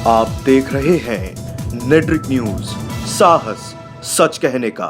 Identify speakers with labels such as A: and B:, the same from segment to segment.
A: आप देख रहे हैं नेट्रिक न्यूज, साहस सच कहने का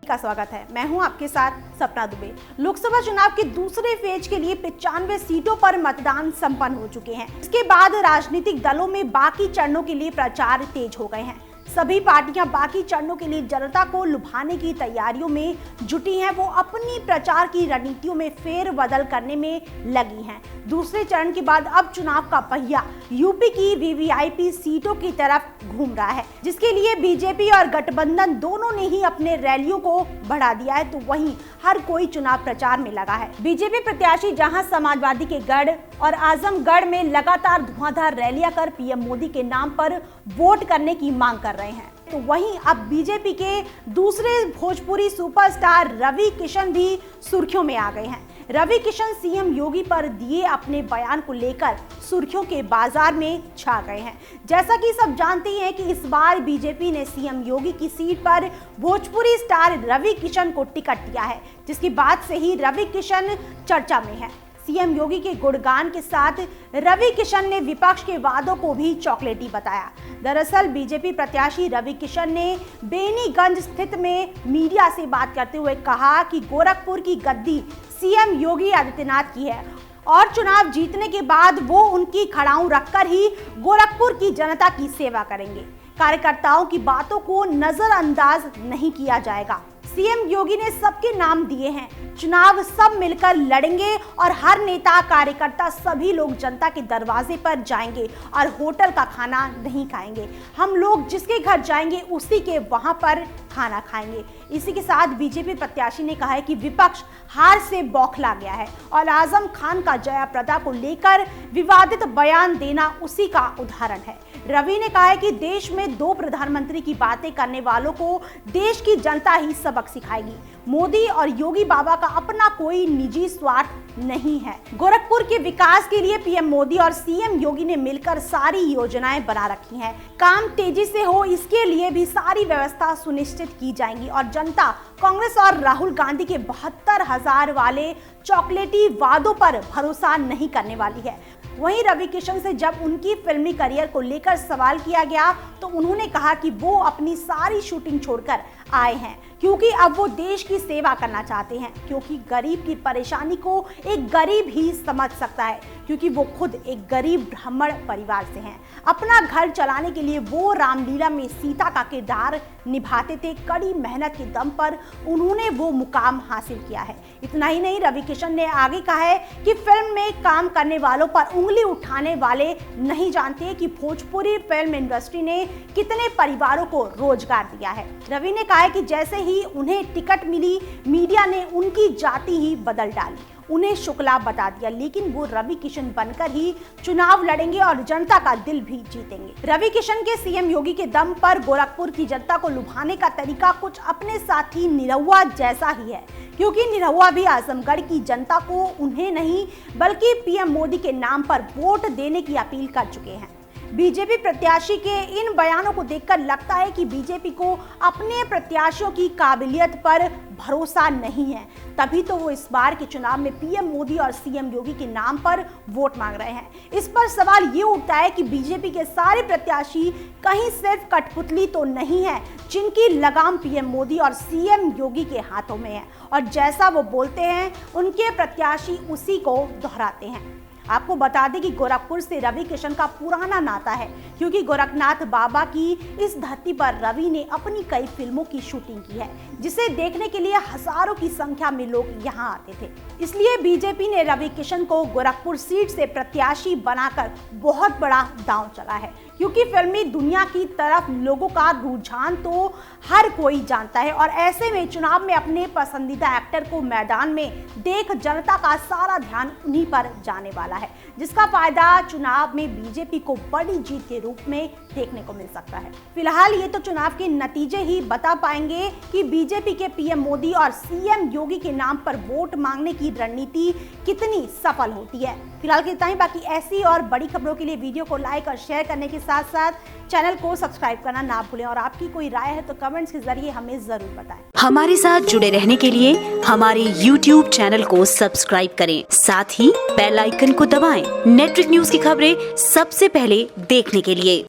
B: स्वागत है। मैं हूं आपके साथ सपना दुबे। लोकसभा चुनाव के दूसरे फेज के लिए 95 सीटों पर मतदान संपन्न हो चुके हैं। इसके बाद राजनीतिक दलों में बाकी चरणों के लिए प्रचार तेज हो गए हैं। सभी पार्टियां बाकी चरणों के लिए जनता को लुभाने की तैयारियों में जुटी हैं। वो अपनी प्रचार की रणनीतियों में फेरबदल करने में लगी हैं। दूसरे चरण के बाद अब चुनाव का पहिया यूपी की वीवीआईपी सीटों की तरफ घूम रहा है, जिसके लिए बीजेपी और गठबंधन दोनों ने ही अपने रैलियों को बढ़ा दिया है। तो वहीं हर कोई चुनाव प्रचार में लगा है। बीजेपी प्रत्याशी जहां समाजवादी के गढ़ और आजमगढ़ में लगातार धुआंधार रैलियां कर पीएम मोदी के नाम पर वोट करने की मांग कर रहे हैं, तो वहीं अब बीजेपी के दूसरे भोजपुरी सुपरस्टार रवि किशन भी सुर्खियों में आ गए हैं। रवि किशन सीएम योगी पर दिए अपने बयान को लेकर सुर्खियों के बाजार में छा गए हैं। जैसा कि सब जानते हैं कि इस बार बीजेपी ने सीएम योगी की सीट पर भोजपुरी स्टार रवि किशन को टिकट दिया है, जिसकी बात से ही रवि किशन चर्चा में है। सीएम योगी के गुणगान के साथ रवि किशन ने विपक्ष के वादों को भी चॉकलेटी बताया। दरअसल बीजेपी प्रत्याशी रवि किशन ने बेनीगंज स्थित में मीडिया से बात करते हुए कहा कि गोरखपुर की गद्दी सीएम योगी आदित्यनाथ की है और चुनाव जीतने के बाद वो उनकी खड़ाऊं रखकर ही गोरखपुर की जनता की सेवा करेंगे। कार्यकर्ताओं की बातों को नजरअंदाज नहीं किया जाएगा। सीएम योगी ने सबके नाम दिए हैं, चुनाव सब मिलकर लड़ेंगे और हर नेता कार्यकर्ता सभी लोग जनता के दरवाजे पर जाएंगे और होटल का खाना नहीं खाएंगे। हम लोग जिसके घर जाएंगे उसी के वहां पर खाना खाएंगे। इसी के साथ बीजेपी प्रत्याशी ने कहा है कि विपक्ष हार से बौखला गया है और आजम खान का जया प्रदा को लेकर विवादित बयान देना उसी का उदाहरण है। रवि ने कहा है कि देश में दो प्रधानमंत्री की बातें करने वालों को देश की जनता ही सबक सिखाएगी। मोदी और योगी बाबा का अपना कोई निजी स्वार्थ नहीं है। गोरखपुर के विकास के लिए पीएम मोदी और सीएम योगी ने मिलकर सारी योजनाएं बना रखी हैं। काम तेजी से हो इसके लिए भी सारी व्यवस्था सुनिश्चित की जाएंगी और जनता कांग्रेस और राहुल गांधी के 72,000 वाले चॉकलेटी वादों पर भरोसा नहीं करने वाली है। वहीं रवि किशन से जब उनकी फिल्मी करियर को लेकर सवाल किया गया तो उन्होंने कहा कि वो अपनी सारी शूटिंग छोड़कर आए हैं क्योंकि अब वो देश की सेवा करना चाहते हैं, क्योंकि गरीब की परेशानी को एक गरीब ही समझ सकता है, क्योंकि वो खुद एक गरीब ब्राह्मण परिवार से हैं। अपना घर चलाने के लिए वो रामलीला में सीता का किरदार निभाते थे। कड़ी मेहनत के दम पर उन्होंने वो मुकाम हासिल किया है। इतना ही नहीं, रवि किशन ने आगे कहा है कि फिल्म में काम करने वालों पर उंगली उठाने वाले नहीं जानते कि भोजपुरी फिल्म इंडस्ट्री ने कितने परिवारों को रोजगार दिया है। रवि ने कहा है कि जैसे ही उन्हें टिकट मिली, मीडिया ने उनकी जाति ही बदल डाली, उन्हें शुक्ला बता दिया, लेकिन वो रवि किशन बनकर ही चुनाव लड़ेंगे और जनता का दिल भी जीतेंगे। रवि किशन के सीएम योगी के दम पर गोरखपुर की जनता को लुभाने का तरीका कुछ अपने साथी निरहुआ जैसा ही है, क्योंकि निरहुआ भी आजमगढ़ की जनता को उन्हें नहीं बल्कि पीएम मोदी के नाम पर वोट देने की अपील कर चुके हैं। बीजेपी प्रत्याशी के इन बयानों को देखकर लगता है कि बीजेपी को अपने प्रत्याशियों की काबिलियत पर भरोसा नहीं है, तभी तो वो इस बार के चुनाव में पीएम मोदी और सीएम योगी के नाम पर वोट मांग रहे हैं। इस पर सवाल ये उठता है कि बीजेपी के सारे प्रत्याशी कहीं सिर्फ कठपुतली तो नहीं है, जिनकी लगाम पीएम मोदी और सीएम योगी के हाथों में है और जैसा वो बोलते हैं उनके प्रत्याशी उसी को दोहराते हैं। आपको बता दें कि गोरखपुर से रवि किशन का पुराना नाता है, क्योंकि गोरखनाथ बाबा की इस धरती पर रवि ने अपनी कई फिल्मों की शूटिंग की है, जिसे देखने के लिए हजारों की संख्या में लोग यहां आते थे। इसलिए बीजेपी ने रवि किशन को गोरखपुर सीट से प्रत्याशी बनाकर बहुत बड़ा दांव चला है, क्योंकि फिल्मी दुनिया की तरफ लोगों का रुझान तो हर कोई जानता है और ऐसे में चुनाव में अपने पसंदीदा एक्टर को मैदान में देख जनता का सारा ध्यान उन्हीं पर जाने वाला है, जिसका फायदा चुनाव में बीजेपी को बड़ी जीत के रूप में देखने को मिल सकता है। फिलहाल ये तो चुनाव के नतीजे ही बता पाएंगे कि बीजेपी के पीएम मोदी और सीएम योगी के नाम पर वोट मांगने की रणनीति कितनी सफल होती है। फिलहाल के इतना ही। बाकी ऐसी और बड़ी खबरों के लिए वीडियो को लाइक और शेयर करने के साथ साथ चैनल को सब्सक्राइब करना ना भूलें और आपकी कोई राय है तो कमेंट्स के जरिए हमें जरूर बताएं।
C: हमारे साथ जुड़े रहने के लिए हमारे YouTube चैनल को सब्सक्राइब करें, साथ ही बेल आइकन को दबाएं। नेट्रिक न्यूज की खबरें सबसे पहले देखने के लिए।